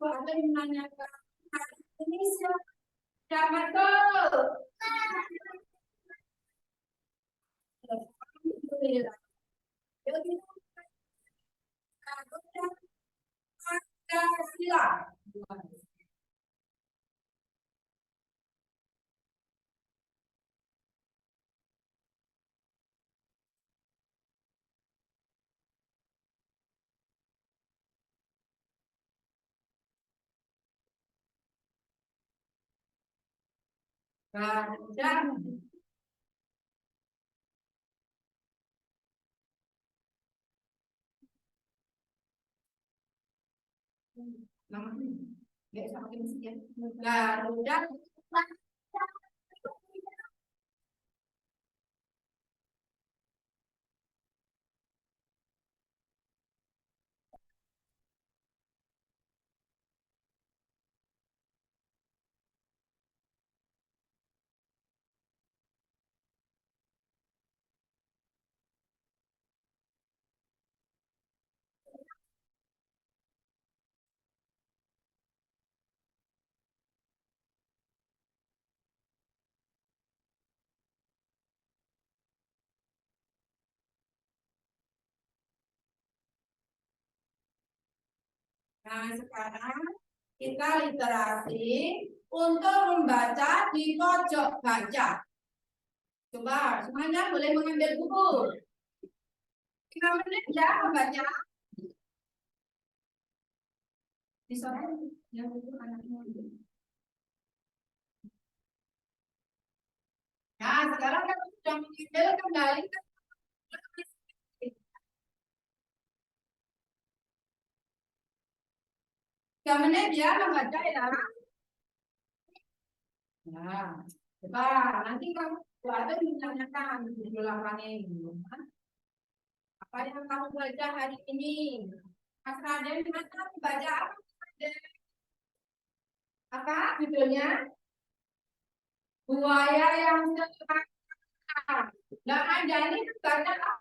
ada yang menanyakan ini siapa tuh? Pancasila. Dan Garuda Nah, sekarang kita literasi untuk membaca di pojok baca. Coba semuanya boleh mengambil buku. 5 menit ya membaca. Di sore yang buku anaknya. Nah, sekarang kan sudah mengambil kembali ke 3 menit ya membaca ya. Nah, coba nanti kamu ada menanyakan di belakang ini. Apa yang kamu baca hari ini? Mas Raden, mana baca apa? Apa judulnya? Buaya yang celaka. Nah, ada ini baca apa?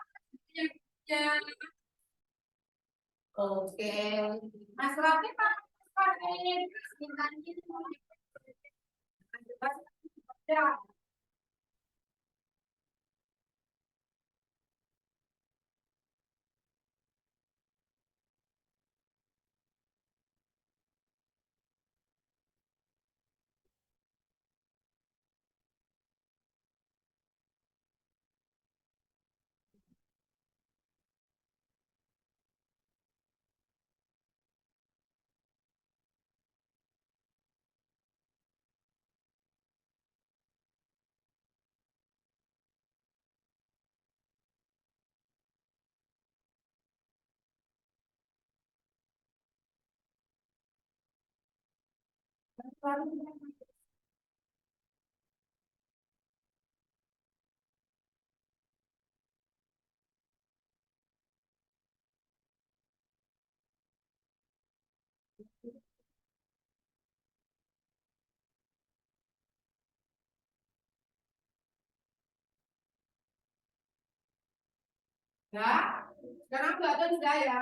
Oke. Mas Raden, pakai singkat gitu. Ya. Ya, sekarang Mbak sudah ya.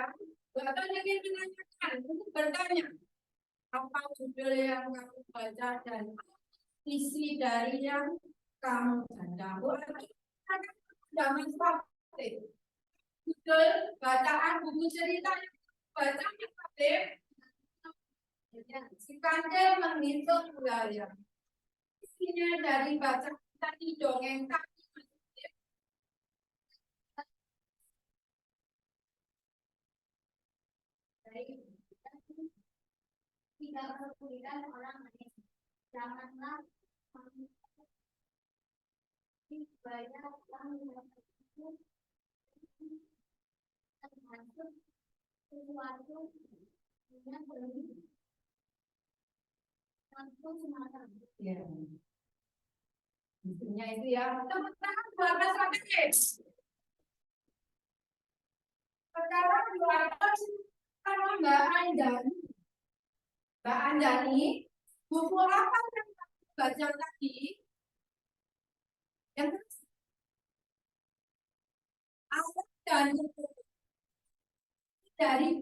Mbak ingin menanyakan, untuk bertanya, apa judul yang kamu baca dan isi dari yang kamu baca. Sudah menstabil. Judul bacaan buku cerita yang baca menstabil. Si Kandel menghitung budaya. Isinya dari baca tadi dongeng tadi. Tidak kesulitan orang lain. Janganlah banyak yang termasuk sesuatu yang berlangsung semacam. Ya. Intinya itu ya. Teman-teman 12 sampai. Sekarang 12 sama Mbak Andani. Mbak Andani, buku apa yang kamu baca tadi? Yang awal dan dari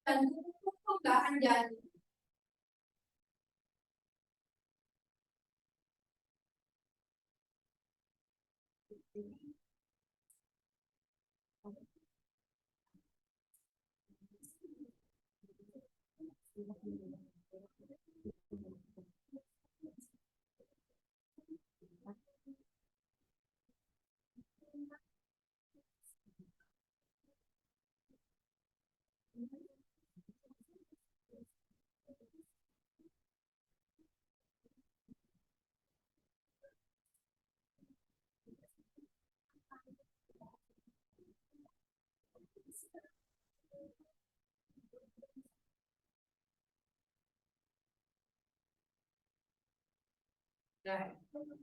dan buku perlombaan jadi.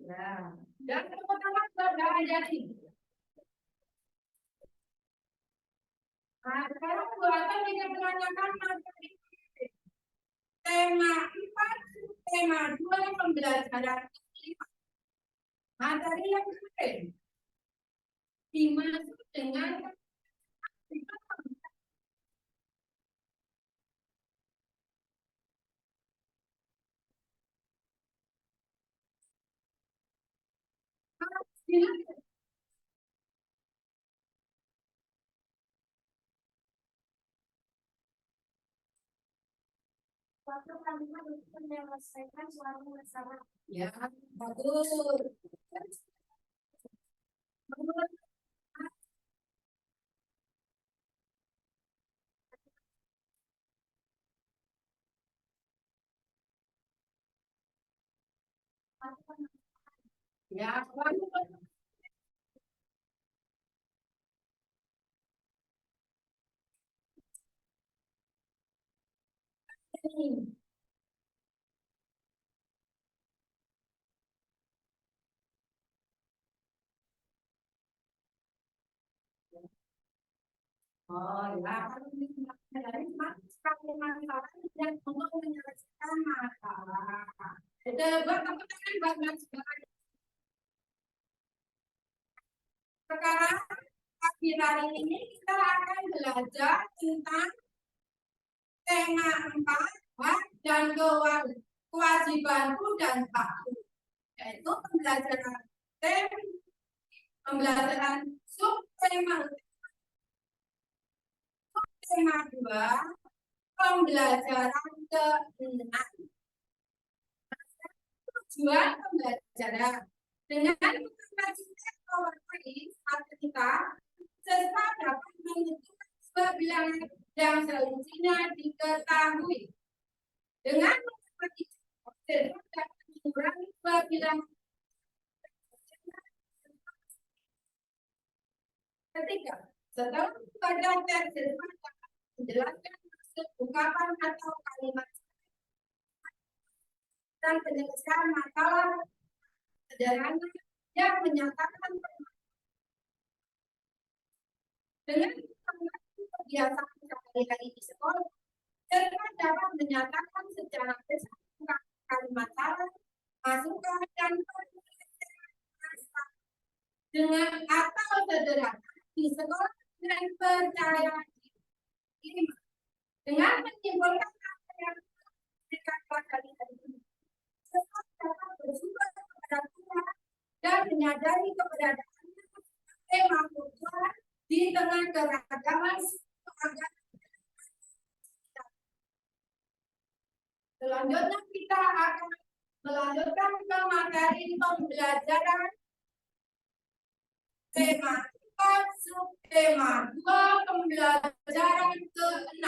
Nah, dan pertama perlombaan jadi. Nah, sekarang buatan tidak menanyakan materi tema 4, tema 2 pembelajaran materi yang kemarin dimaksud dengan waktu kalimat untuk menyelesaikan suatu masalah. Ya, bagus. Menurut ya, bagus. Oh ya, kalau dari masalah dan untuk menyelesaikan masalah. Itu buat teman-teman buat sekarang. Sekarang pagi hari ini kita akan belajar tentang tema 4 hak dan kewajibanku dan hakku, yaitu pembelajaran subtema 2 pembelajaran ke-6. Tujuan pembelajaran dengan mengkaji PowerPoint kita siswa dapat menentukan sebuah bilangan yang seluruhnya diketahui. Dengan mengkaji siswa dapat mengurangi sebuah bilangan. Ketiga, setelah pada siswa dapat menjelaskan maksud ungkapan atau kalimat dan penyelesaian masalah sederhana yang menyatakan dengan kebiasaan sehari-hari di sekolah, siswa dapat menyatakan secara besar kalimat salah, masukan dan dengan atau sederhana di sekolah dan percaya diri dengan menyimpulkan apa yang diberikan pada hari ini. Siswa dapat bersyukur kepada Tuhan dan menyadari keberadaan makhluk Tuhan di tengah keragaman agama. Selanjutnya kita akan melanjutkan ke materi pembelajaran tema 4 subtema 2 pembelajaran ke-6.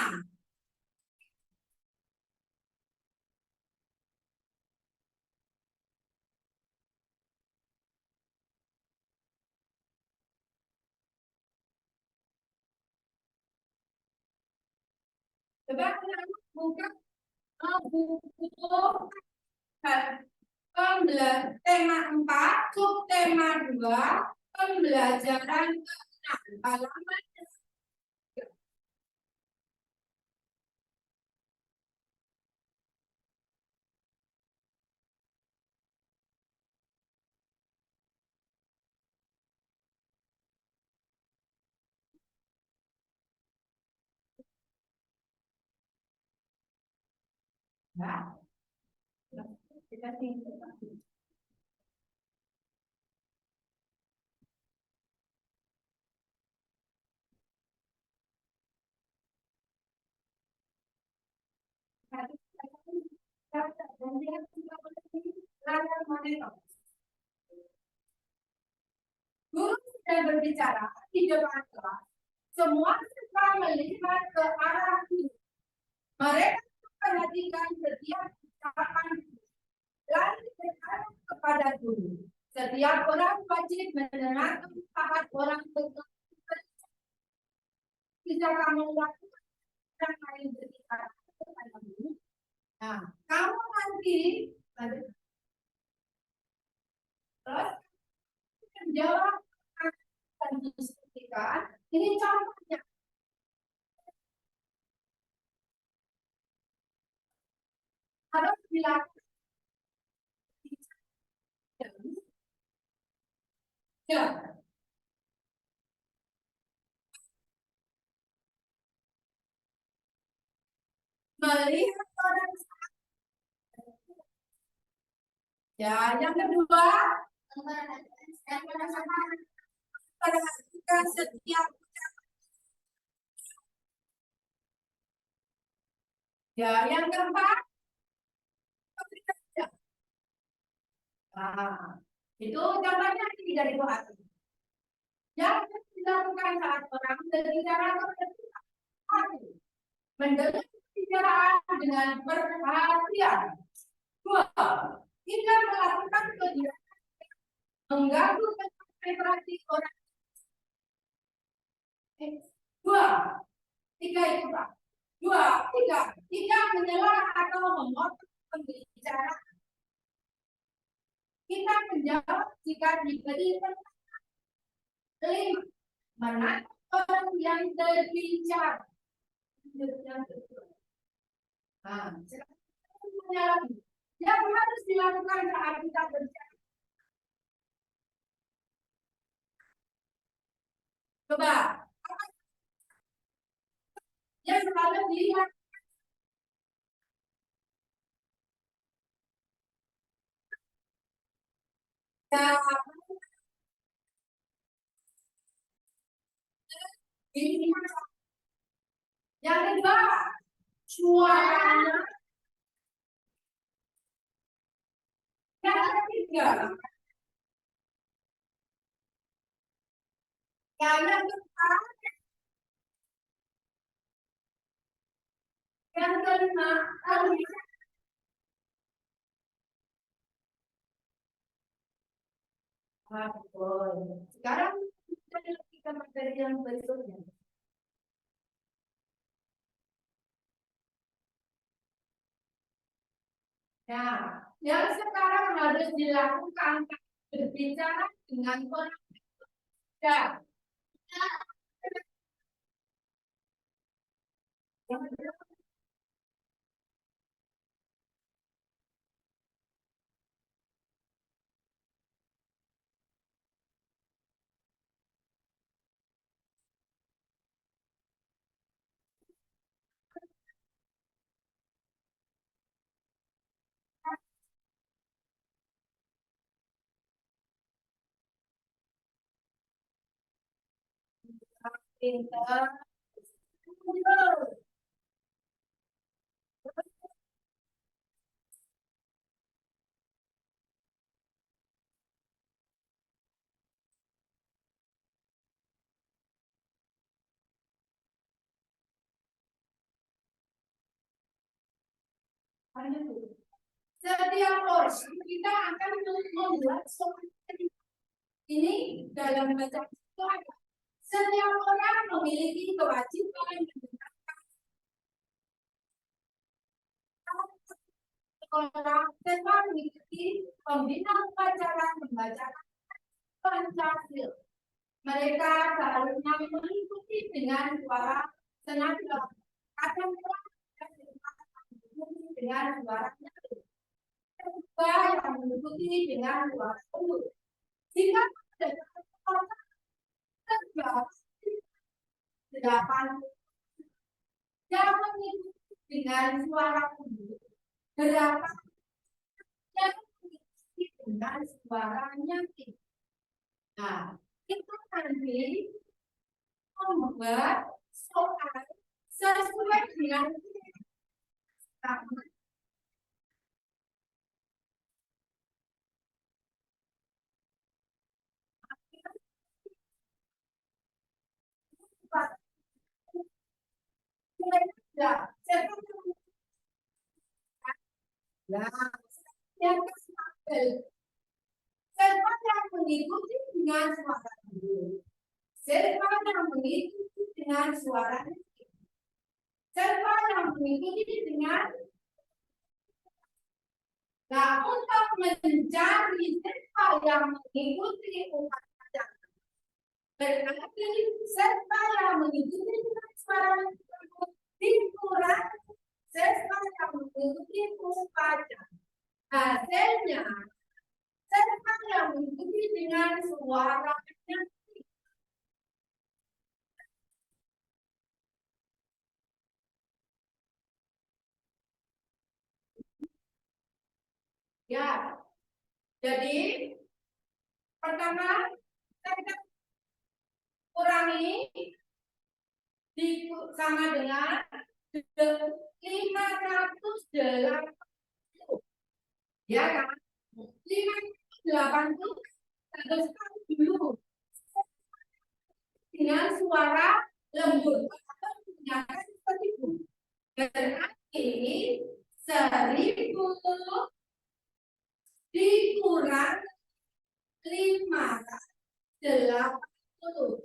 Coba buka buku tema 4 subtema 2 pembelajaran ke-6 halaman. Ya. Kita tinggal. Guru sedang berbicara di depan kelas. Semua siswa melihat ke arah guru. Mereka memperhatikan setiap ucapan lalu berharap kepada guru. Setiap orang wajib mendengarkan saat orang berbicara. Bisa kamu lakukan orang lain berbicara kepada guru. Nah, kamu nanti terus menjawab dan diskusikan. Ini contohnya. Harus dilakukan. Ya. Melihat orang. Ya, yang kedua, perhatikan setiap. Ya, yang keempat, nah, itu contohnya tidak dibahas. Yang dilakukan saat orang berbicara mendengar pembicaraan dengan perhatian. Dua, tidak melakukan kegiatan mengganggu konsentrasi orang. Dua, tiga itu Pak. Dua, tiga, tidak menyela atau memotong pembicaraan. Kita menjawab jika diberi pertanyaan. Kelima, menatap orang yang berbicara. Nah, yang harus dilakukan saat kita berbicara. Coba, yang selalu dilihat. Ya, ini yang kedua, suaranya. Yang ketiga, yang keempat, yang kelima, sekarang kita materi yang berikutnya. Nah, yang sekarang harus dilakukan berbicara dengan orang. Ya. Pintar. Setiap orang kita akan membuat soal ini dalam bacaan itu ada. Setiap orang memiliki kewajiban mendengarkan orang dan mengikuti pembina upacara membacakan Pancasila. Mereka seharusnya mengikuti dengan suara senada. Kadang dengan suara kedua yang mengikuti dengan suara penuh. Jika delapan yang mengikuti dengan suara penuh Berapa yang diisi dengan suaranya? Nah, itu nanti membuat soal sesuai dengan sama. Ya, yang serta yang mengikuti dengan suara dulu. Serta yang mengikuti dengan suara serta yang mengikuti dengan. Nah, untuk mencari serta yang mengikuti upacara, berarti serta yang mengikuti dengan suara dikurangi serta yang mengikuti upacara. Hasilnya serta yang mengikuti dengan suara ya. Jadi pertama kita kurangi sama dengan 580, ya kan? 580 harus dulu dengan suara lembut atau menggunakan seperti itu. Berarti 1000 dikurang 580.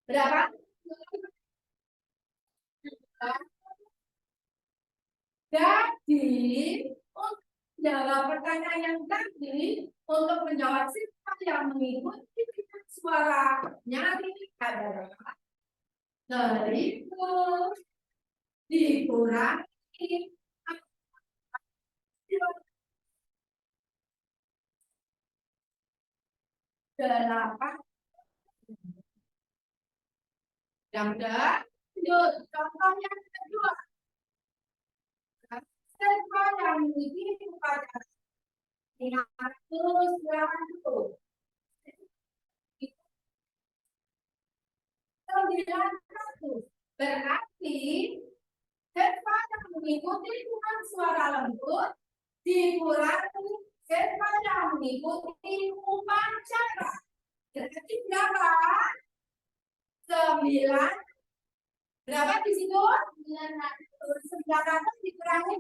Berapa? Jadi, untuk menjawab pertanyaan yang tadi, untuk menjawab sifat yang mengikuti suaranya adalah 1000 dikurangi 8. Yang udah, lanjut. Contoh yang kedua. Serta yang memiliki upacara 580. 900. Berarti serta yang mengikuti dengan suara lembut dikurangi serta yang mengikuti upacara. Berarti berapa? 9. Berapa di situ? 900 dikurangi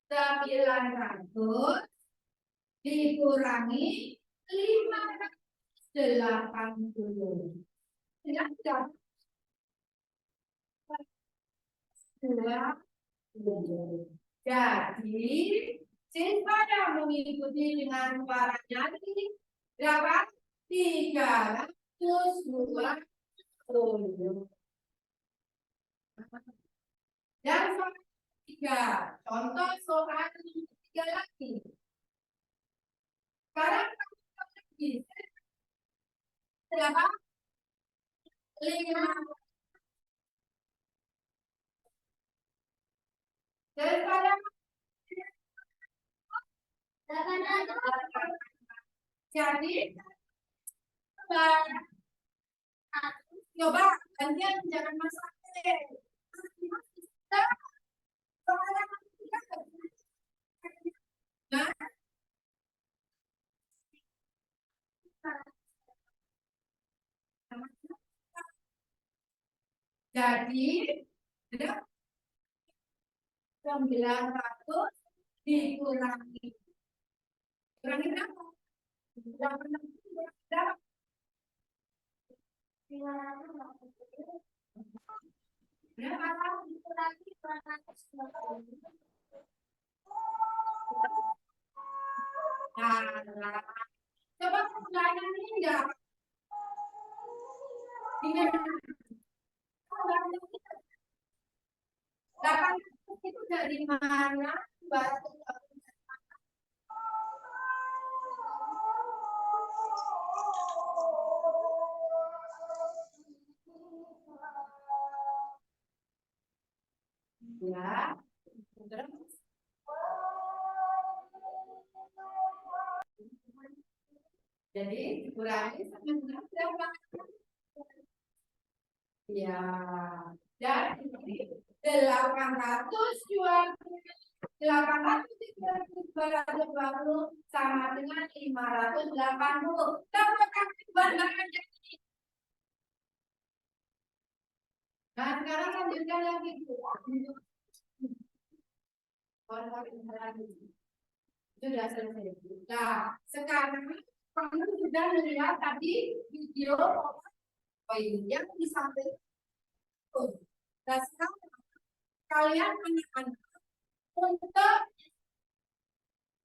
900 dikurangi 580. Tidak. 2. Jadi siswa yang mengikuti dengan suaranya ini berapa? 320. Dan soal 3, contoh soal 3 lagi. Sekarang lagi berapa? 5. Daripada jadi coba gantian jangan masak. Nah, jadi 900 dikurangi berapa? Berapa? Nah, coba pertanyaan ini enggak? Delapan itu dari mana? Batu. Ya. Terus. Jadi dikurangi sama dengan berapa? Ya. Dan ini 820 sama dengan 580. Dapatkan bandingan jadi. Nah, sekarang lanjutkan lagi. Sudah selesai. Nah, sekarang kamu sudah melihat tadi video yang disampaikan. Nah, sekarang kalian anak-anak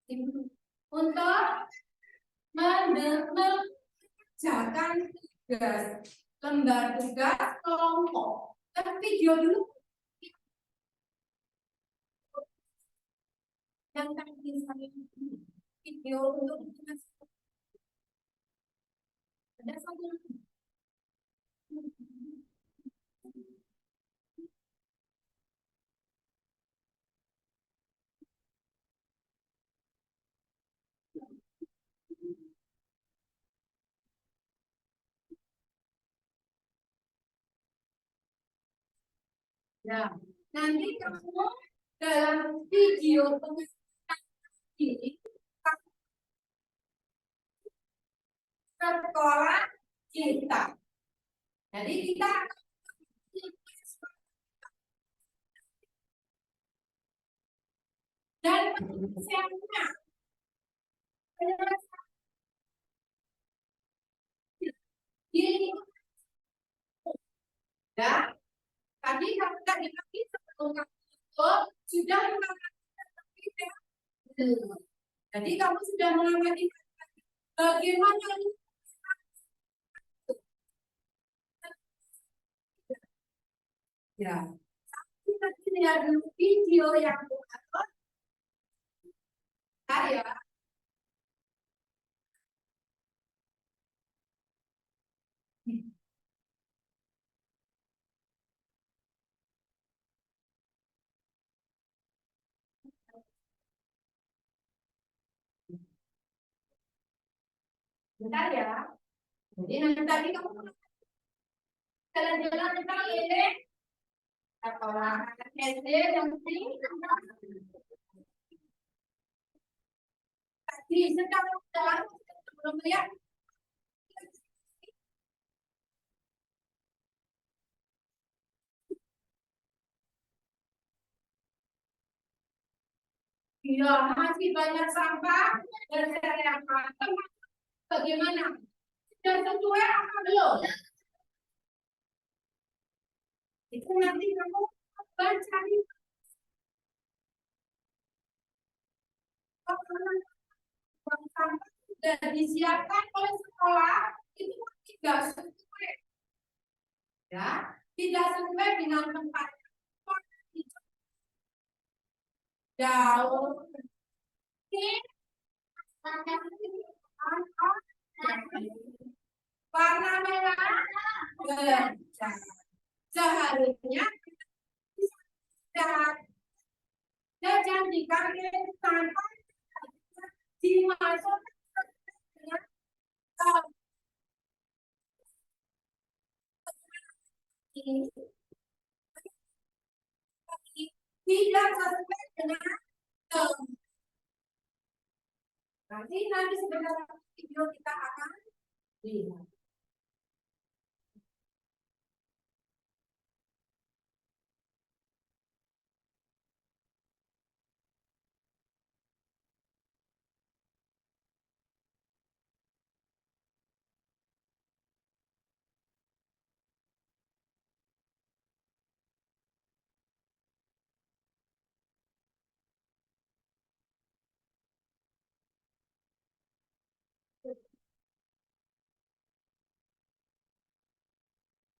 untuk mengerjakan tugas lembar tugas kelompok. Dan video dulu yang tadi saya video untuk ada satu. Nah, nanti kamu dalam video pengesahan ini sekolah kita. Jadi kita dan penyelesaiannya ini ya. Tadi kamu tadi sebelum kamu sudah mengatakan tidak. Jadi kamu sudah mengamati bagaimana ya. Kita lihat dulu video yang buat saya. Bentar ya. Jadi nanti tadi kamu jalan-jalan keliling sekolah SD nanti tadi sedang jalan belum lihat. Iya, masih banyak sampah dan saya bagaimana? Sudah sesuai apa belum? Itu nanti kamu baca di sampah sudah disiapkan oleh sekolah itu tidak sesuai, ya, tidak sesuai dengan tempat jauh. Warna merah seharusnya dan jadikan tanpa dimasukkan tidak sesuai dengan nanti sebentar video kita akan lihat.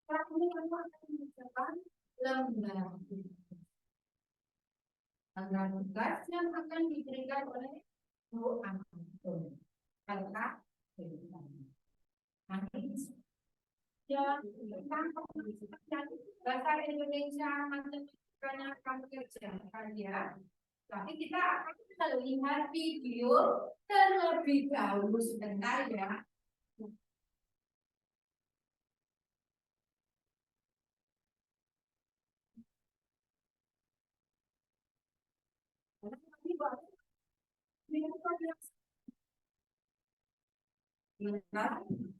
Ini kamu akan mengerjakan lembar tugas yang akan diberikan oleh Bu Anton. Kakak, nanti ya tentang bahasa Indonesia, matematika, akan kerjakan ya. Tapi kita akan melihat video terlebih dahulu sebentar ya.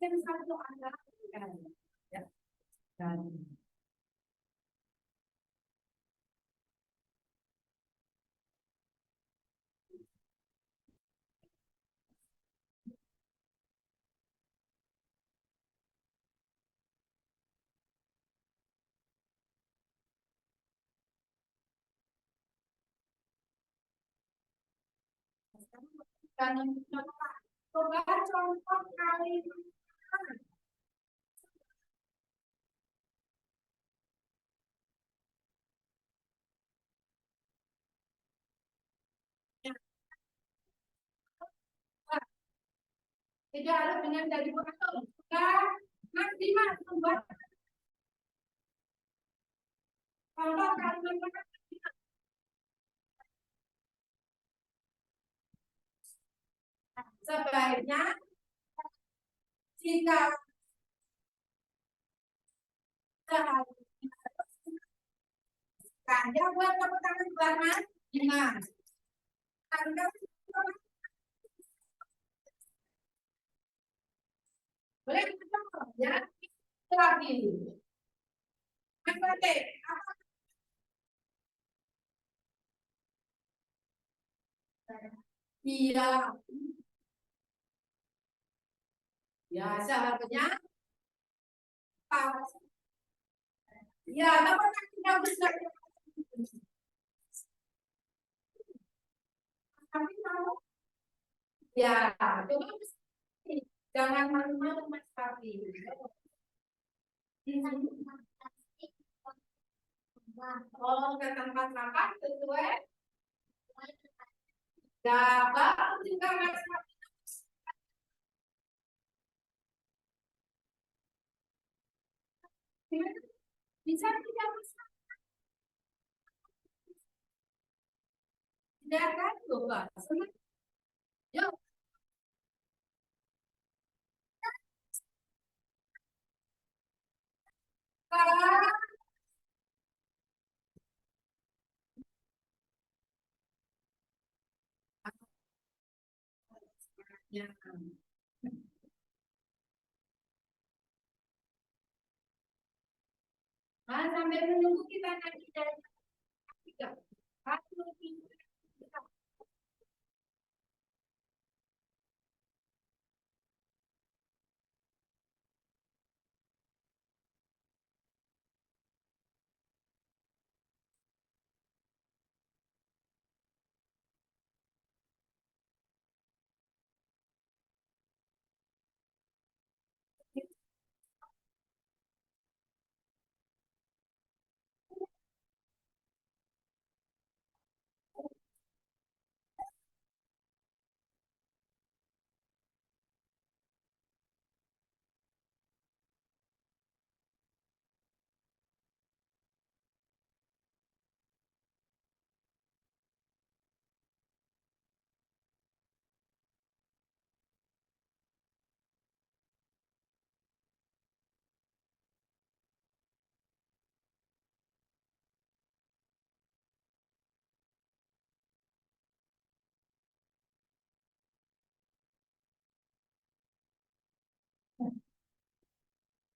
Yang satu anak ya. Dan coba contoh kalimat tidak harus dengan dari atau enggak maksimal membuat contoh kalimat sebaiknya jika Anda buat tepuk tangan warna dengan Anda boleh kita ya lagi apa iya ya sahabatnya ya tapi tidak bisa tapi mau ya coba jangan malu-malu Mas Papi. Oh, ke tempat makan sesuai dapat juga Mas Papi. Bisa tidak Mas Papi? Tidak kan, coba. Yuk. Ya. Nah, sambil menunggu kita nanti dari tiga. Satu, tiga.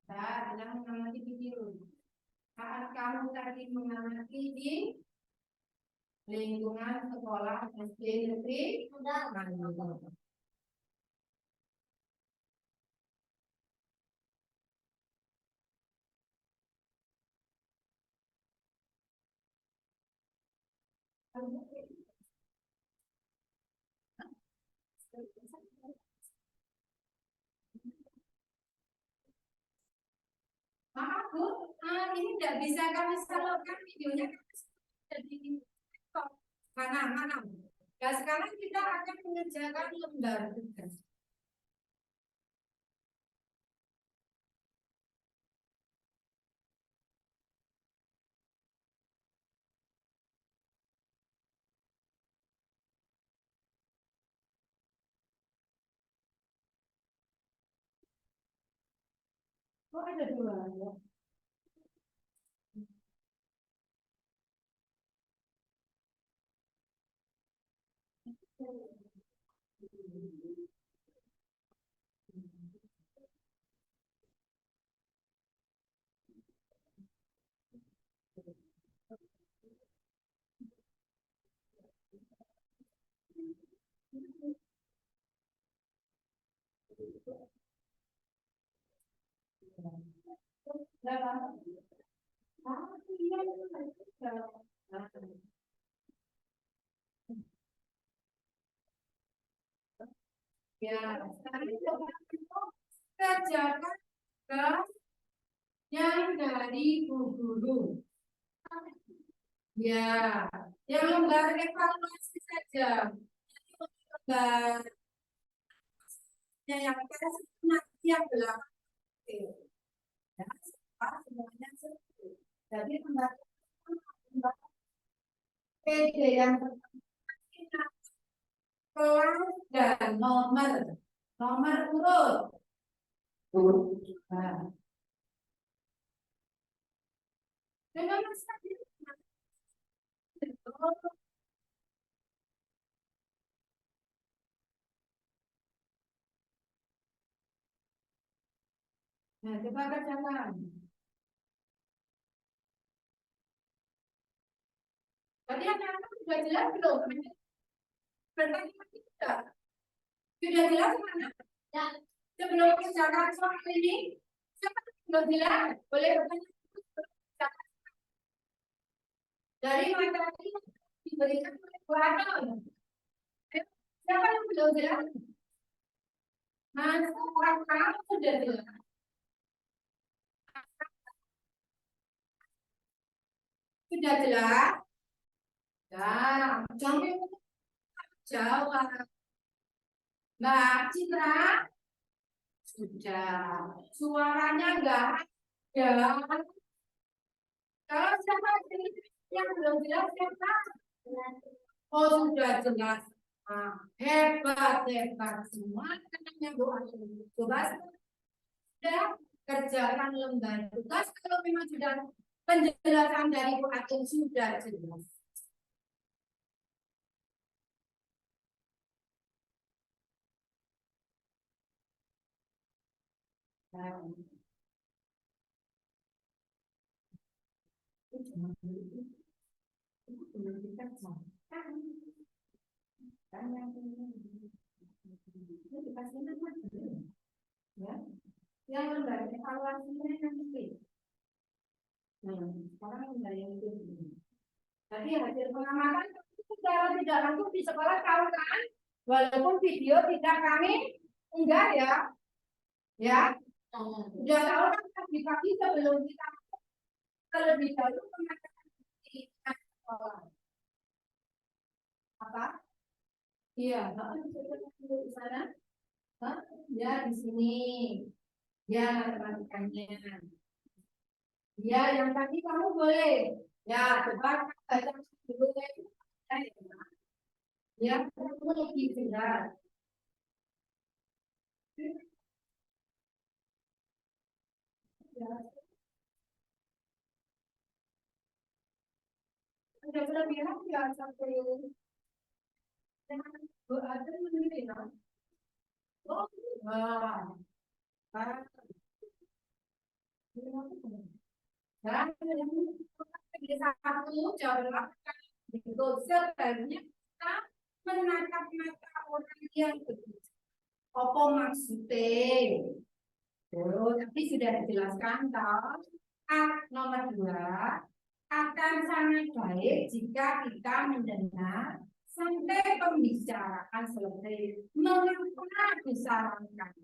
Nah, bilang mengamati video. Saat kamu tadi mengamati di lingkungan sekolah SD negeri, maaf Bu, ini tidak bisa kami salurkan videonya jadi mana. Ya sekarang kita akan mengerjakan lembar tugas. Oh, ada dua ya. Ya, sekarang coba kerjakan ke yang dari guru. Ya, yang lembar evaluasi saja. Lembar yang tes nanti yang belakang. Ya, semuanya seperti. Jadi lembar PD yang pertama kelas dan nomor urut. Nah, dengan nah, coba kerjakan. Tadi anak-anak sudah jelas belum? Berarti tidak. Sudah jelas mana? Ya. Sebelum kerjakan soal ini, siapa yang belum jelas? Boleh bertanya. Dari materi diberikan oleh Bu Anon. Siapa yang belum jelas? Masa orang kamu sudah jelas? Sudah jelas? Ya, jangan jawab. Mbak Citra, sudah. Suaranya enggak ada. Kalau siapa yang belum jelas siapa? Oh, sudah jelas. Ah, hebat semua katanya Bu Ayu. Coba sudah kerjakan lembar tugas kalau memang sudah penjelasan dari Bu Ayu sudah jelas. Ya, yang lembar evaluasinya nanti. Nah, sekarang lembar yang itu. Tadi hasil pengamatan secara tidak langsung di sekolah tahu kan? Walaupun video tidak kami enggak ya, ya. Sudah tahu kan pagi-pagi sebelum kita terlebih dahulu mengatakan di sekolah. Apa? Iya, di sana. Ya, di sini. Ya, matematikanya. Ya, yang tadi kamu boleh. Ya, coba baca dulu ya. Ya, kamu lebih jelas. Ya, udah berlebihan ya sampai ada menit. Oh, wah. Dan yang satu jawab itu sebenarnya kita menatap mata orang yang begitu. Apa maksudnya? Oh, tapi sudah dijelaskan toh. Nomor 2 akan sangat baik jika kita mendengar sampai pembicaraan selesai mengapa disarankan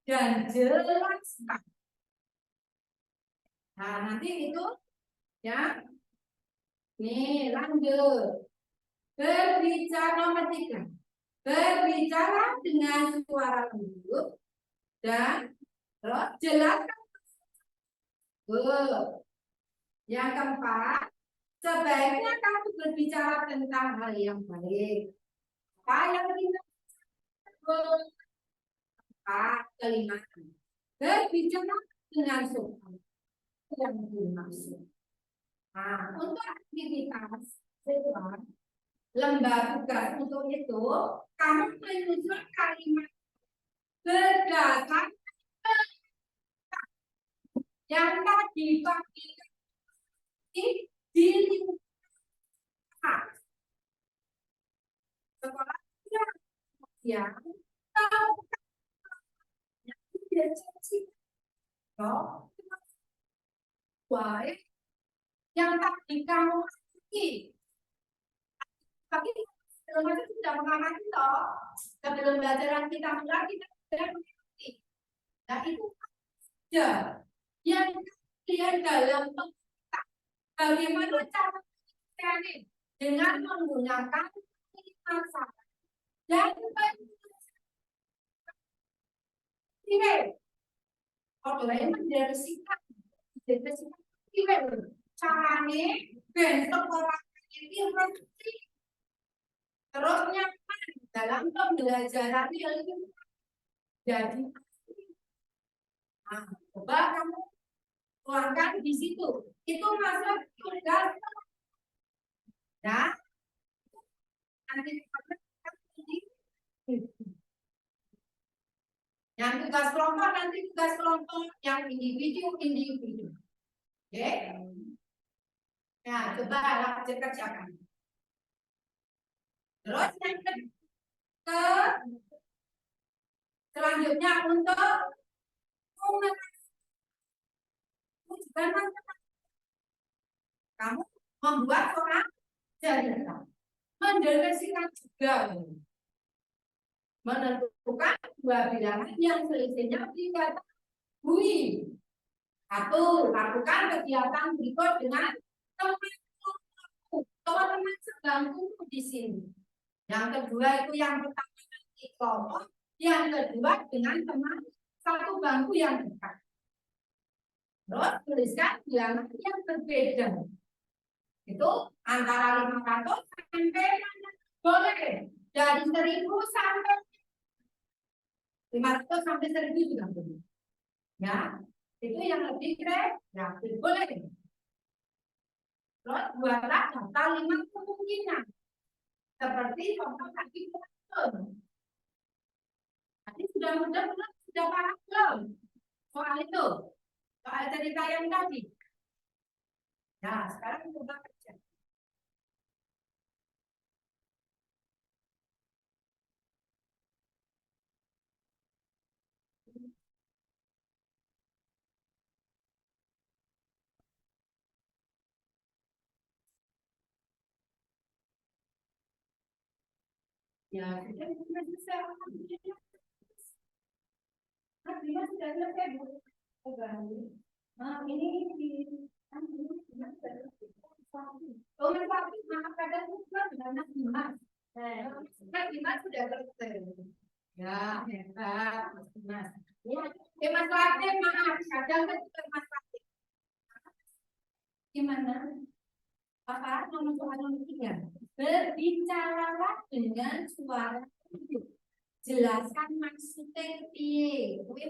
dan jelaskan. Nah, nanti itu ya. Nih, lanjut. Berbicara nomor 3. Berbicara dengan suara lembut dan terus jelaskan. Yang keempat, sebaiknya kamu berbicara tentang hal yang baik. Apa yang kita kelima, berbicara dengan sopan yang dimaksud. Nah, untuk aktivitas siswa, lembar tugas untuk itu, kamu menyusun kalimat berdasarkan yang tadi dibagikan di lingkungan sekolah yang tahu yang tidak baik yang tadi kamu ini tapi sebelum itu sudah mengalami toh sebelum pelajaran kita mulai kita sudah mengerti. Nah itu saja yang dia dalam bagaimana cara training dengan menggunakan masa dan ini orang menjadi sikap caranya bentuk orang ini berarti terus nyaman dalam pembelajaran ilmu jadi coba kamu keluarkan di situ itu masuk tugas ya nanti yang tugas kelompok nanti tugas kelompok yang individu oke ya coba kerjakan terus yang ke selanjutnya untuk kamu membuat seorang jaringan mendefinisikan juga menentukan dua bilangan yang selisihnya diketahui. Satu, lakukan kegiatan berikut dengan teman-teman sebangku di sini. Yang kedua itu yang pertama nanti kelompok, yang kedua dengan teman satu bangku yang dekat. Terus tuliskan bilangan yang berbeda. Itu antara 500 sampai boleh dari 1000 sampai 500 sampai 1000 juga boleh. Ya, itu yang lebih kreatif boleh. Terus buatlah daftar 5 kemungkinan. Seperti contoh tadi tadi sudah paham belum soal itu? Soal cerita yang tadi. Nah, sekarang coba kerja. Ya, sudah selesai. Dia sudah selesai, Bu. Nah, ini di oh, tapi maaf kadang juga dengan Mas. Mas sudah selesai. Ya, hebat, Mas. Ya, Mas Latif, maaf, kadang kan juga Mas Latif. Gimana? Apa nomor soal nomor 3? Berbicaralah dengan suara hidup. Jelaskan maksudnya piye. Kowe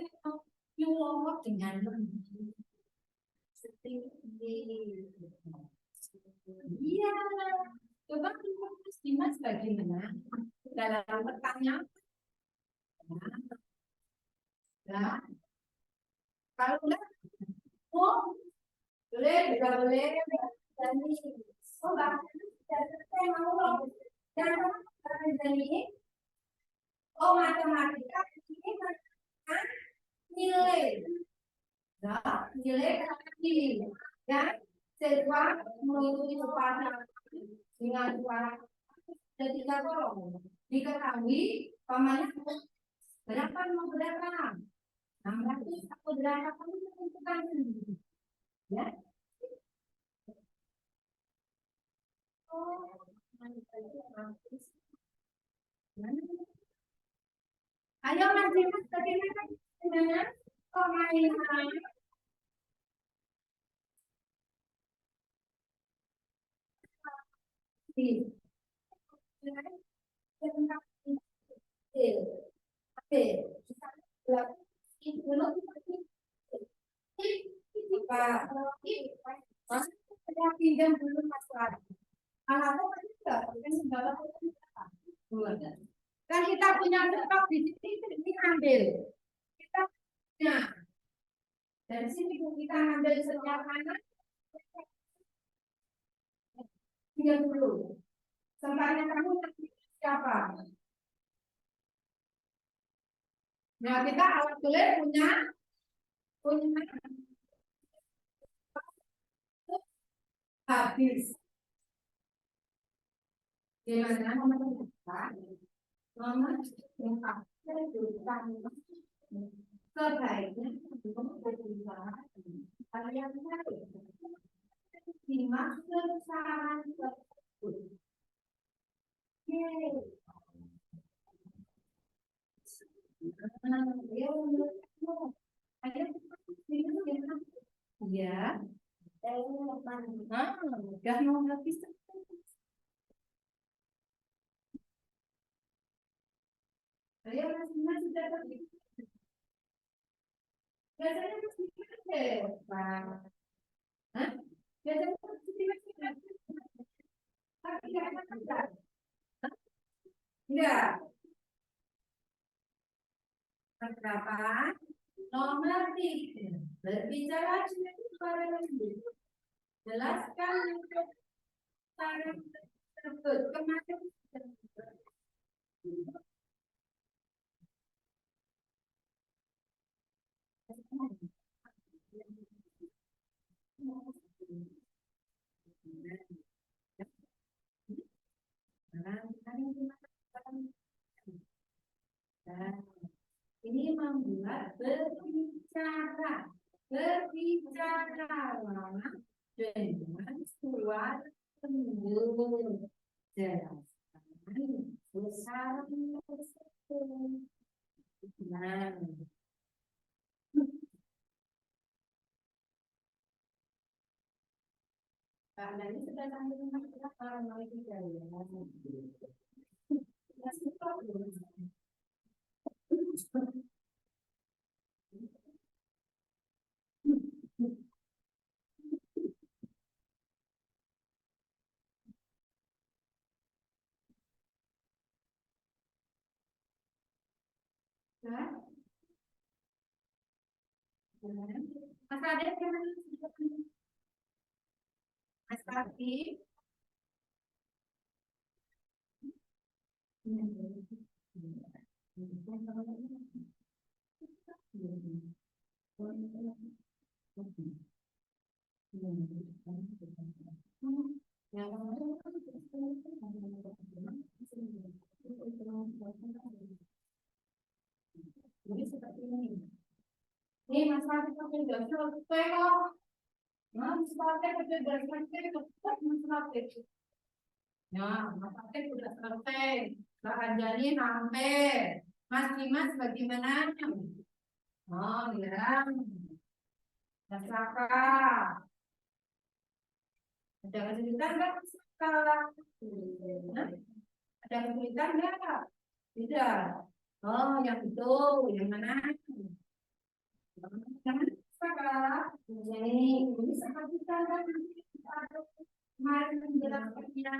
ngomong dengan lembut. Seperti iya. Coba Mas Dimas bagaimana dalam pertanyaan? Nah, kalau enggak, oh, boleh, juga boleh. Dan ini, oh, saya mau dan ini, oh, matematika ini nilai, nah, nilai tadi, ya, siswa mengikuti suara dengan suara ketika kolom diketahui pamannya berapa mau berapa 600 atau berapa kamu tentukan sendiri ya. Ayo Mas Dimas bagaimana dengan permainan Pak, saya pinjam dulu Mas Adi. Anakku kan enggak, kan segala kan kita punya stok di sini, ini ambil. Kita punya. Dari sini kita ambil setiap anak. Pinjam dulu. Sempatnya kamu siapa? Nah, kita awal tulis punya habis. Gimana nomor empat? Nomor empat. Sebaiknya kalian simak saran tersebut. Ya, udah mau habis. Saya masih sudah pergi. Biasanya masih deh, Pak. Hah? Biasanya masih deh. Tapi enggak. Enggak. Berapa? Nomor 3. Berbicara dengan jelaskan cara tersebut. Kemarin ini membuat berbicara dengan suara lembut, jelaskan besar tersebut. Nah, karena ini sudah sampai dengan orang kita ya. Mas Adit gimana? Mas Adit. Jadi seperti ini. Ini masalah kita sudah selesai kok. Nah, masalahnya sudah selesai, cepat masalahnya. Nah, masalahnya sudah selesai. Jadi hampir. Mas Dimas bagaimana? Oh, ya. Mas Raka. Ada kesulitan nggak? Ada kesulitan nggak? Tidak. Oh, yang itu, yang mana? Ini sama kita kan kemarin menjelaskannya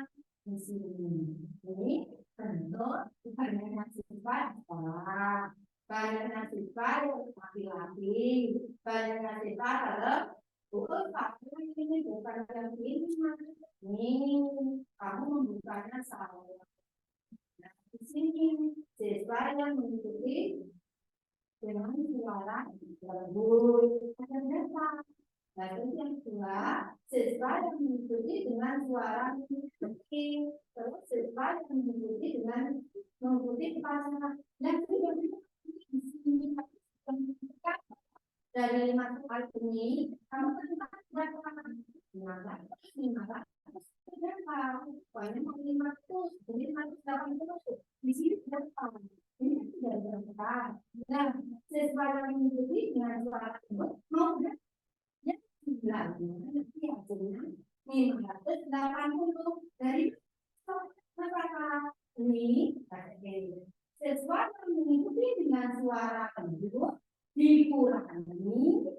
di sini. Ini tentu banyak sifat banyak sifat laki-laki, banyak sifat satu ini bukan yang ini. Nih, kamu membukanya salah. Nah, di sini siswa yang mengikuti dengan suara lembut dan datar. Lalu yang kedua, siswa yang mengikuti dengan suara tinggi. Terus siswa yang mengikuti dengan mengikuti pasangan. Dan di sini dari 5 soal ini, kamu tentang berapa? 500. Pokoknya mau 500, jadi 580. Di sini berapa? Ini sudah berapa? Nah, siswa yang mengikuti dengan suara tersebut mau berapa? Ya, 9. Nanti hasilnya 580 dari berapa? Ini siswa yang mengikuti dengan suara tersebut dikurangi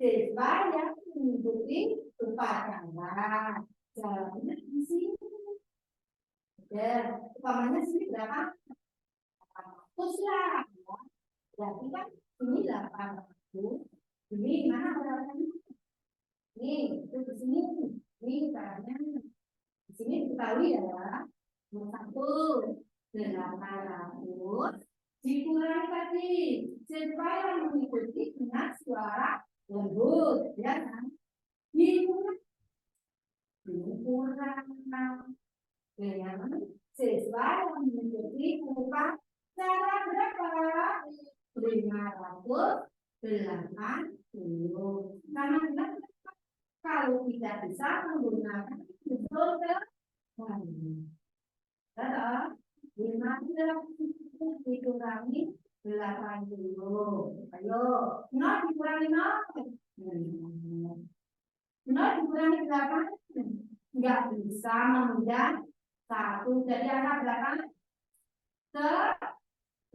siswa yang jalannya di sini. Dan umpamanya sini berapa? 800 lah. Berarti kan ini 800. Ini mana berapanya? Nih, itu di sini. Ini caranya. Di sini diketahui ya. 800 dikurangi tadi supaya mengikuti dengan suara lembut, ya kan? Dikurangi dengan siswa yang mengikuti upah cara berapa? 580. Karena kalau tidak bisa menggunakan unsur Betul. 500 dikurangi 80. Ayo, 0 dikurangi 0. 0 dikurangi 8. Enggak bisa menunjang 1. Jadi angka berapa?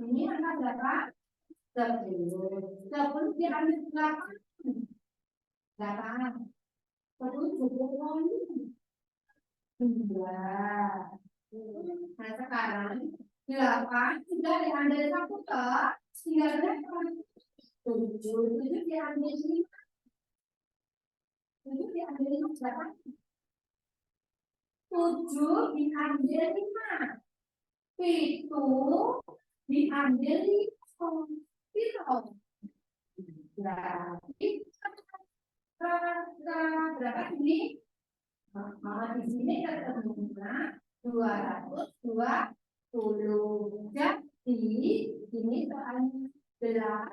Ini angka berapa? 10. 10 diambil 8. 8. 10 2. Nah sekarang 8 sudah diambil 1 toh, tinggal berapa? 7. 7 diambil 5. 7 diambil 5 berapa? 7 diambil 5. 7 diambil 5. Berarti berapa ini? Di sini ketemunya 220. Jadi ini soalnya 8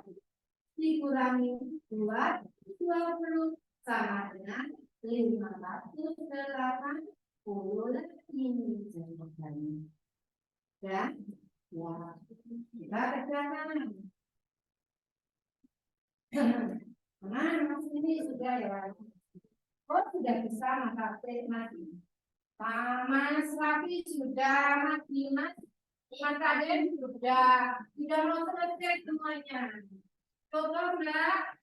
dikurangi 220 sama dengan 580 lagi. Ya, kita kerjakan. Nah, masih ini sudah ya. Oh, sudah bisa maka mati. Mas Rafi sudah, Mas Dimas, Mas Aden sudah mau selesai semuanya. Coba Mbak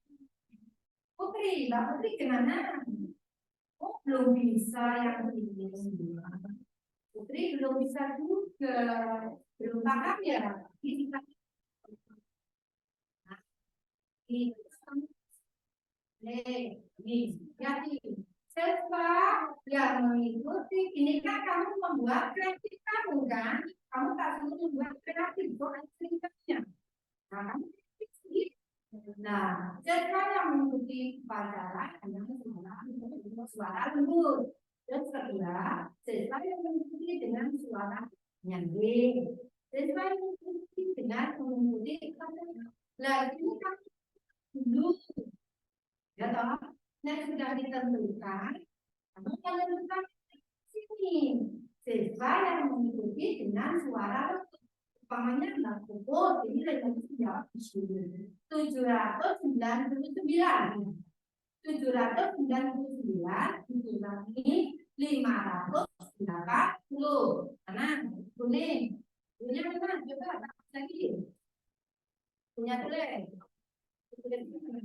Putri gimana? Oh, belum bisa yang ini. Putri belum bisa juga, belum paham ya? Ini yakin. Siswa yang mengikuti ini kan kamu membuat kreatif kamu kan? Kamu tak suruh membuat kreatif soal ceritanya. Nah, kamu nah, siswa yang mengikuti pelajaran dengan suara lembut. Dan kedua, siswa yang mengikuti dengan suara nyanyi. Siswa yang mengikuti dengan mengikuti lagi kan dulu. Ya toh? Nah, sudah ditentukan, kamu menentukan sini. Siswa yang mengikuti dengan suara umpamanya 60, ini lebih jawab di sini. 799. 799 dikurangi 580. Karena kuning. Punya mana? Coba lagi. Punya tulis. Ini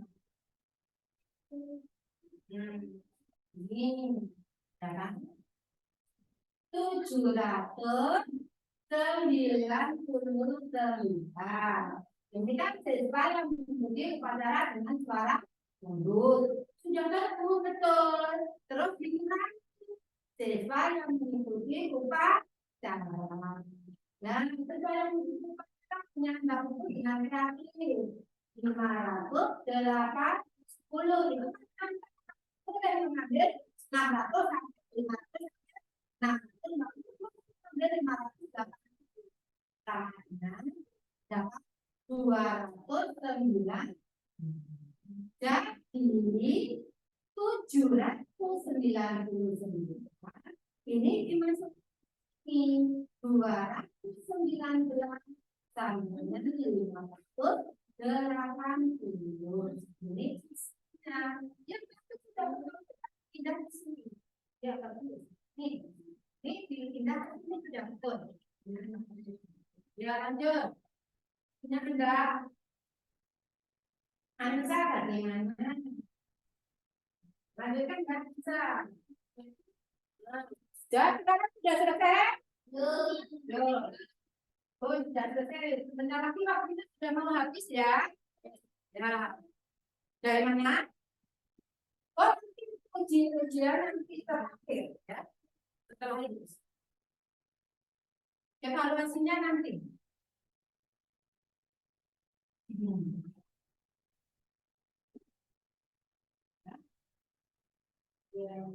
ya 799. Ini kan siswa yang mengikuti upacara dengan suara lembut. Sudah ketemu betul. Terus dikurangi siswa yang mengikuti upacara. Dan siswa yang mengikuti upacara punya dengan kreatif 580 itu kan sudah mengambil 600 sampai 500. Nah, 580 karena dapat 209. Jadi 799 ini dimasuki 209 sama dengan 580. Ini ya sudah pindah ke sini. Ya nih, pindah ke sini sudah betul. Ya lanjut. Punya enggak? Ansa bagaimana? Lanjutkan nggak bisa. Nah, sekarang sudah selesai? Belum. Oh, sudah selesai. Sebentar lagi waktunya sudah mau habis ya. Ya, dari mana? Oh, nanti ujian nanti terakhir ya. Setelah ini. Evaluasinya nanti. Ya,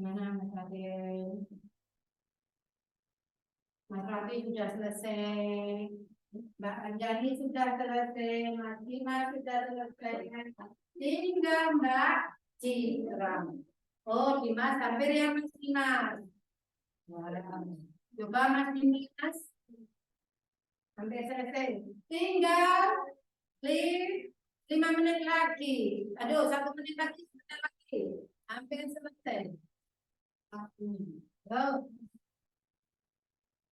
mana Mas Raden? Mas Rafi sudah selesai. Mbak Anjani sudah selesai. Mas Dimas sudah selesai. Tinggal Mbak Citra. Oh, Dimas hampir ya Mas Dimas. Coba Mas Dimas. Sampai selesai. Tinggal 5 menit lagi. Aduh, 1 menit lagi. Sebentar lagi. Hampir selesai. Oh.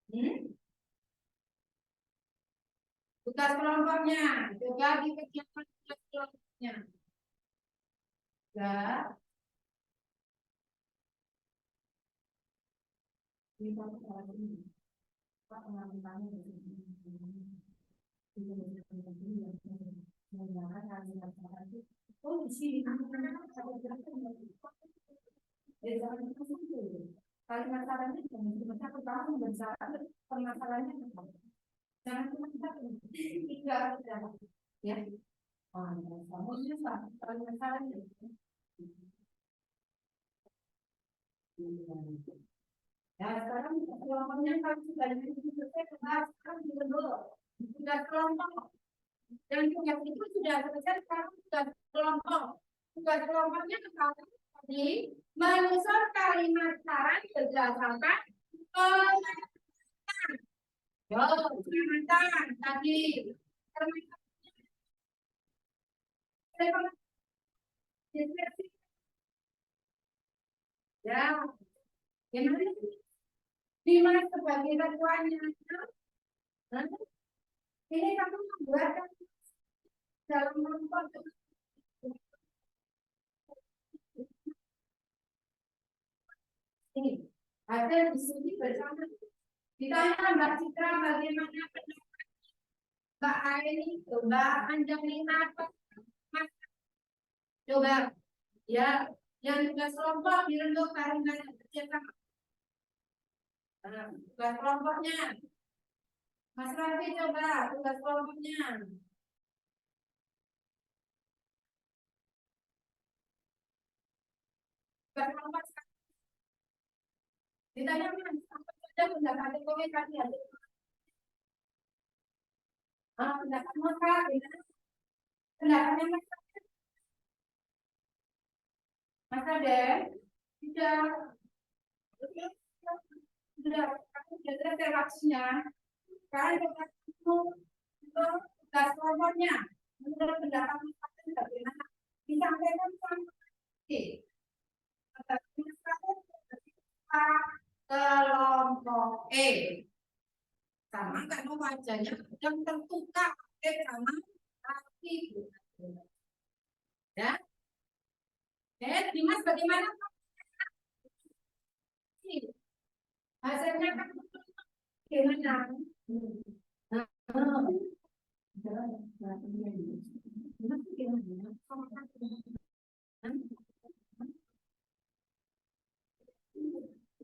Hmm? Tugas kelompoknya. Juga dikerjakan tugas kelompoknya. Ya. Ini oh, di sini. Kalau masalahnya cuma satu tahun dan permasalahannya jangan cuma tiga ya. Oh, kamu susah kalau masalahnya. Ya sekarang kelompoknya kan sudah selesai sekarang sudah kelompok dan tugas itu sudah selesai sekarang sudah kelompok. Tugas kelompoknya sekarang tadi menyusun kalimat saran berdasarkan permintaan tadi ya, gimana Dimas sebagai ketuanya, ini kamu membuat dalam kelompok ini hasil diskusi bersama. Ditanya Mbak Citra bagaimana pendapat Mbak Aini, Mbak Anjalina apa? Coba ya, yang tugas kelompok direnduk karena kerja sama. Tugas kelompoknya, Mas Rafi coba tugas kelompoknya. Tugas kelompok ditanya Mas, apa saja pendapat ekonomi tadi ada? Pendapat Mas, pendapatnya Mas, Mas ada? Tidak. Sudah, aku sudah selesai waktunya. Sekarang kita untuk tugas kelompoknya. Menurut pendapat Mas bagaimana? Disampaikan sama kelompok E sama karena wajahnya sedang tertukar sama kaki ya. Dimas bagaimana hasilnya kan gimana?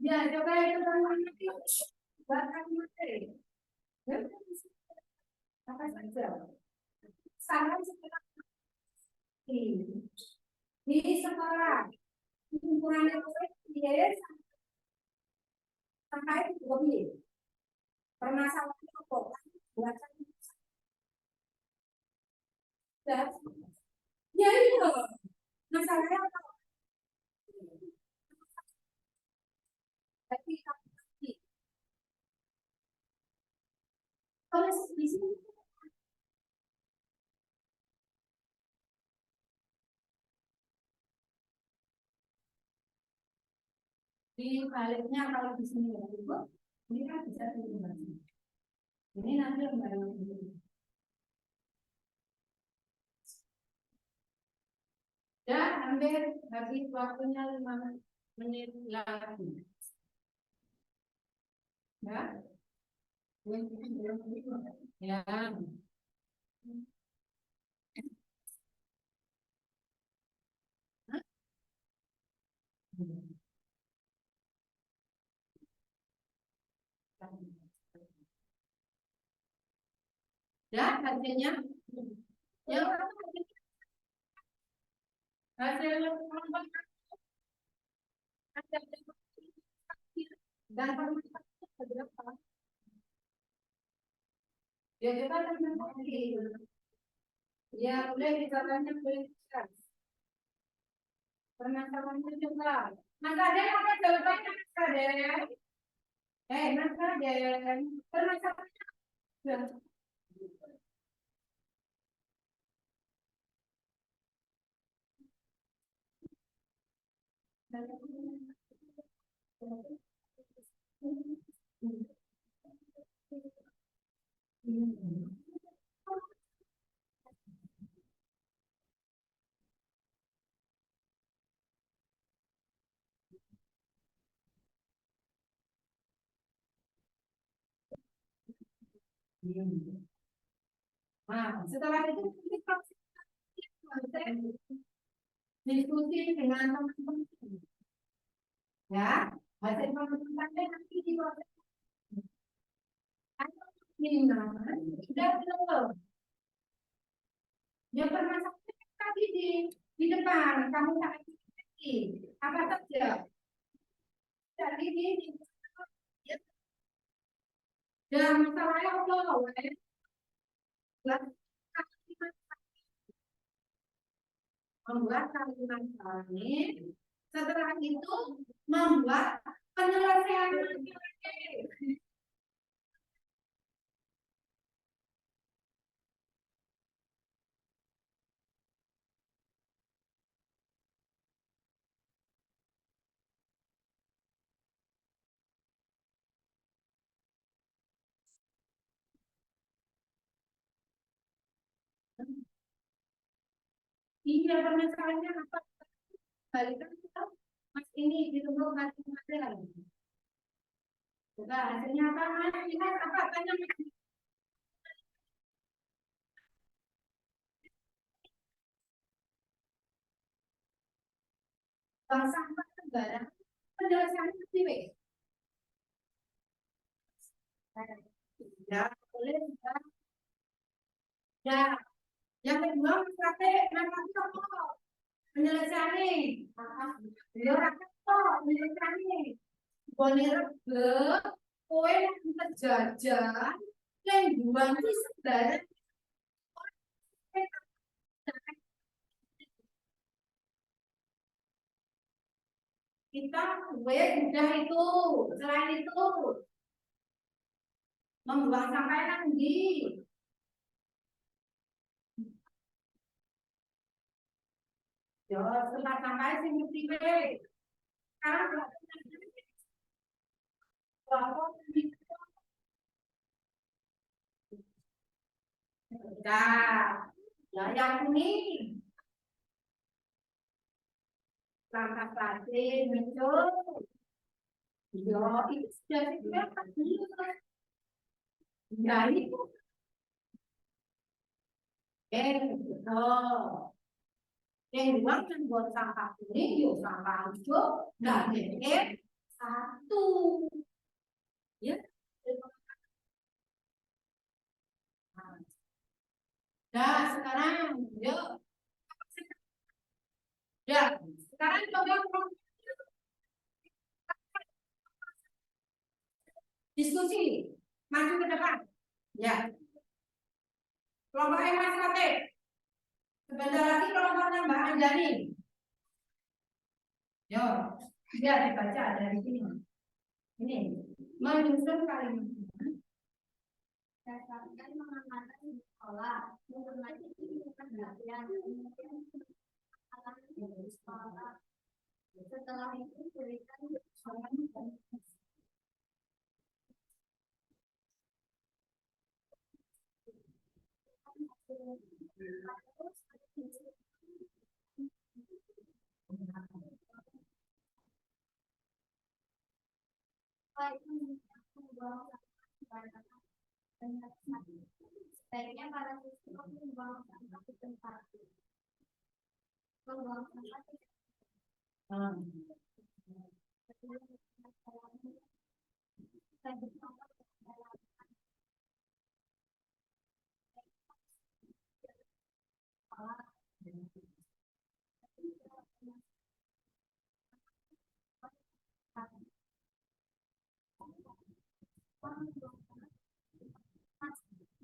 Ya, coba itu nanti bahkan materi. Apa saja? Saran di sekolah. Hubungannya dia sampai lebih permasalahan apa? Buatan ya itu masalahnya apa? Tapi kalau di sini di baliknya kalau di sini ya ibu, ini kan bisa diubah. Ini nanti lembaran ini. Dan hampir habis waktunya 5 menit lagi. Ya. Ya. Ya, hasilnya ya hasil kelompok ada dan permasalahannya berapa? Ya kita teman lagi. Ya udah dicaranya berikan. Permasalahannya juga. Mas Ade apa jawabannya Mas Ade? Mas Ade, permasalahannya. Nah, setelah itu kita diskusi dengan teman-teman. Ya, hasil teman-teman nanti di proses minimal sudah belum. Ya permasalahannya tadi di depan kamu sangat apa saja. Jadi ini ya, dan masalahnya Allah, membuat kalimat salin. Setelah itu membuat penyelesaian. Iya, permasalahannya apa? Balikan kita, Mas ini ditunggu nanti materi. Sudah, hasilnya apa Mas? Lihat apa tanya Mas? Bang sampah negara penjelasannya seperti ini. Ya, boleh ya. Ya, yang kedua strategi nanti apa? Penyelesaian. Beliau rakyat kok penyelesaian. Bonir ke kowe yang terjajah yang buang itu sebenarnya kita web udah itu selain itu membuang sampah nanti ya setelah sampah sih mesti sekarang nah ya yang kuning langkah plastik muncul ya itu sudah sebenarnya ya itu oh yang dua kan buat sampah kuning yuk sampah hijau nggak satu ya nah sekarang yuk ya sekarang coba diskusi maju ke depan ya kelompok Mas Fatih sebentar lagi kelompoknya Mbak Anjani yo biar dibaca dari sini ini menyusun kalimat dasarkan mengamalkan di sekolah mengenai perhatian di sekolah setelah itu berikan Sebaiknya para siswa membuang sampah di tempat. Membuang sampah di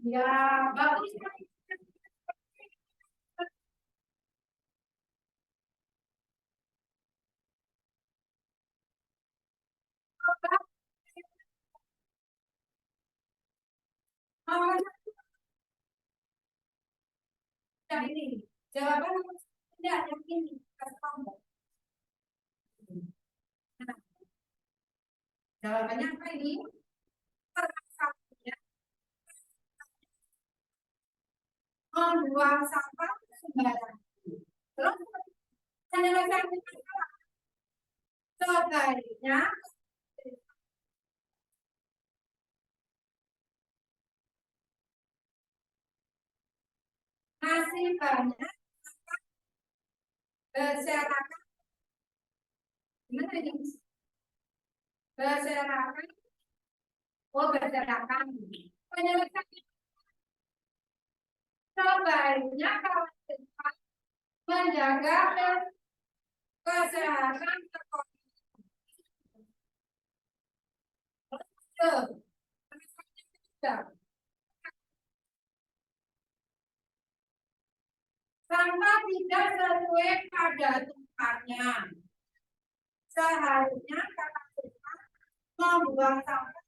ya bagus. Yang ini jawaban tidak yang ini kamu. Nah, jawabannya apa ini? Membuang sampah sembarangan. Terus penyelesaian sebaiknya masih banyak berserakan. Gimana ini? Berserakan. Oh, berserakan. Penyelesaian sebaiknya kalau menjaga kesehatan sekolah. Sampah tidak sesuai pada tempatnya. Seharusnya kata kita membuang sampah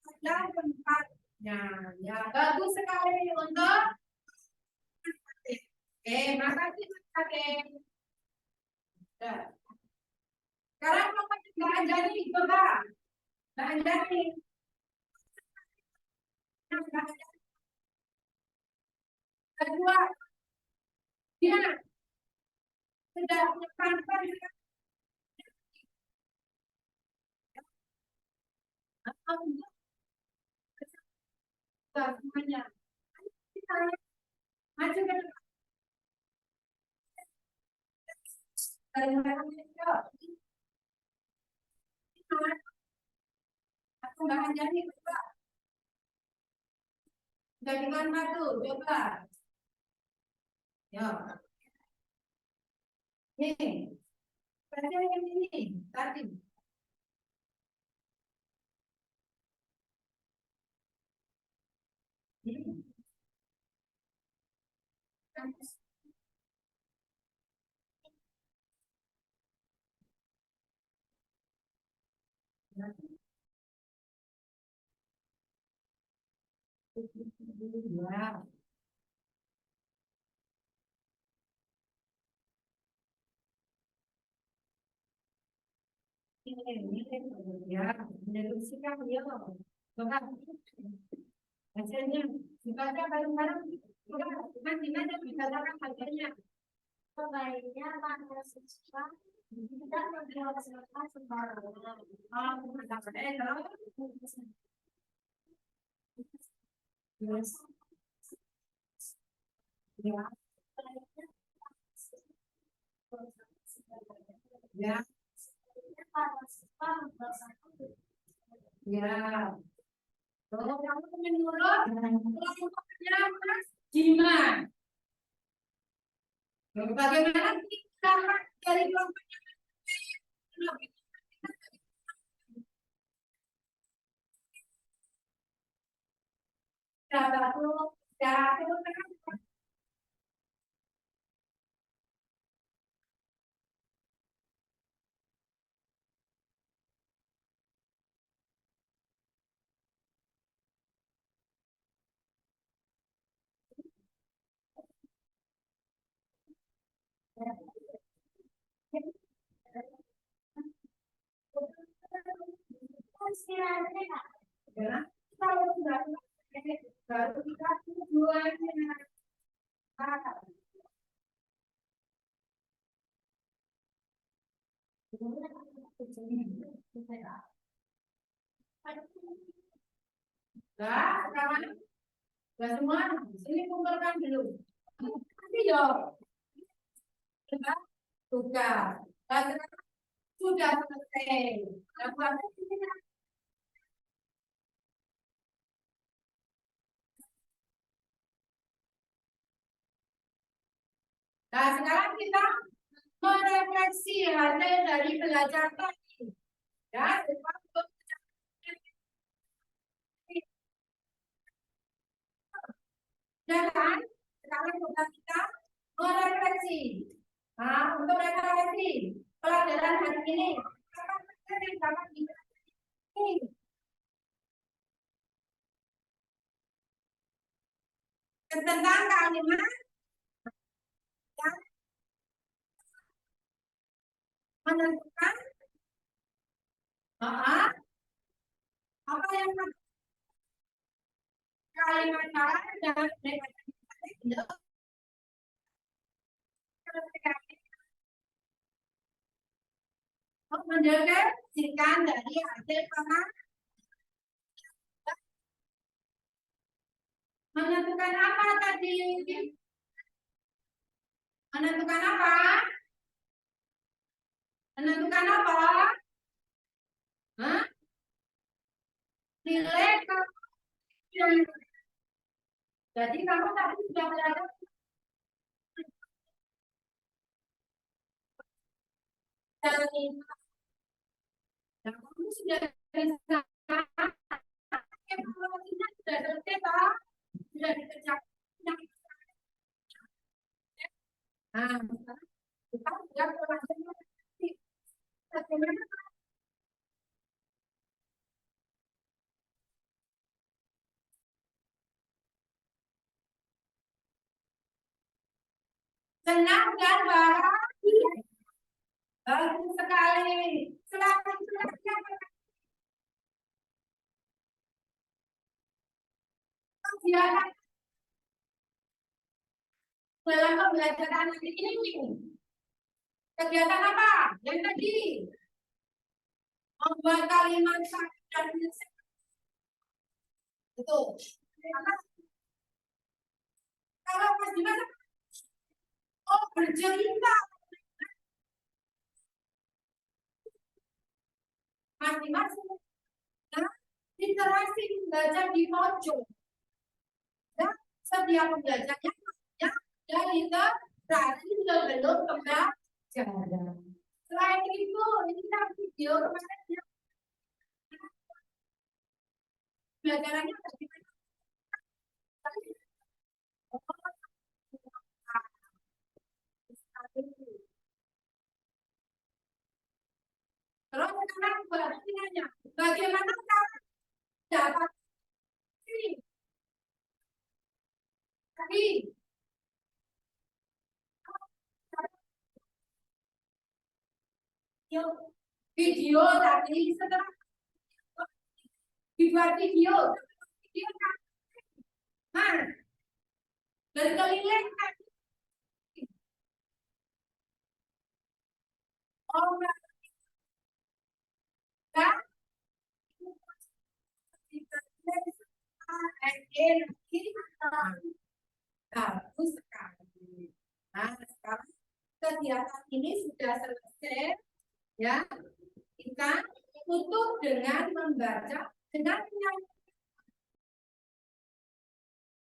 pada tempatnya. Ya, bagus sekali untuk makasih Mas Ade. Sekarang mau Mbak Anjani coba. Mbak Anjani. Kedua, gimana? Sudah menyebarkan semuanya. Maju ke depan. Aku Mbak Anjani coba. Jadikan satu, coba. Ya. Nih, baca yang ini tadi. Ini. Ya. Ini ya, mendelusikan dia loh. Coba hasilnya dibaca bareng-bareng. Coba gimana dikatakan hasilnya? Sebaiknya para siswa tidak membuang sampah sembarangan. Yes. Ya. Ya. Ya. Kalau kamu menurut kelompoknya Mas Jiman, bagaimana kita dari kelompoknya? Satu, satu, kalau sudah baru kita tujuannya. Nah, sekarang udah semua, sini kumpulkan dulu. Nanti dong, tugas. Nah, sekarang sudah selesai. Nah, buatnya sini. Nah, sekarang kita merefleksi hasil dari belajar tadi. Ya, ya kan? Sekarang tugas kita merefleksi. Nah, untuk refleksi pelajaran hari ini, apa yang dapat ini tentang kalimat yang menentukan apa yang kalimat salah dan mendeskripsikan dari hasil pengamatan. Menentukan apa tadi? Menentukan apa? Menentukan apa? Hah? Nilai kemudian. Jadi kamu tadi sudah belajar dari kamu sudah bisa evaluasinya sudah selesai Pak? Sudah dikerjakan. Nah, kita sudah belajarnya bagaimana senang dan bahagia. Bagus sekali. Selamat kegiatan dalam pembelajaran hari ini. Kegiatan apa? Yang tadi membuat kalimat dan itu. Kalau Mas Dimas, oh bercerita. Mas Dimas, nah, interaksi belajar di pojok. Ya, setiap pembelajarannya ya, dan itu berarti belum pembelajaran. Selain itu, ini kan video kemarin ya, pelajarannya bagaimana? Terus sekarang berarti nanya, bagaimana cara dapat ini? Tadi video tadi setelah dibuat video kan, nah, berkeliling kan, oh enggak, bagus sekali. Nah, sekarang kegiatan ini sudah selesai, ya. Kita tutup dengan membaca dengan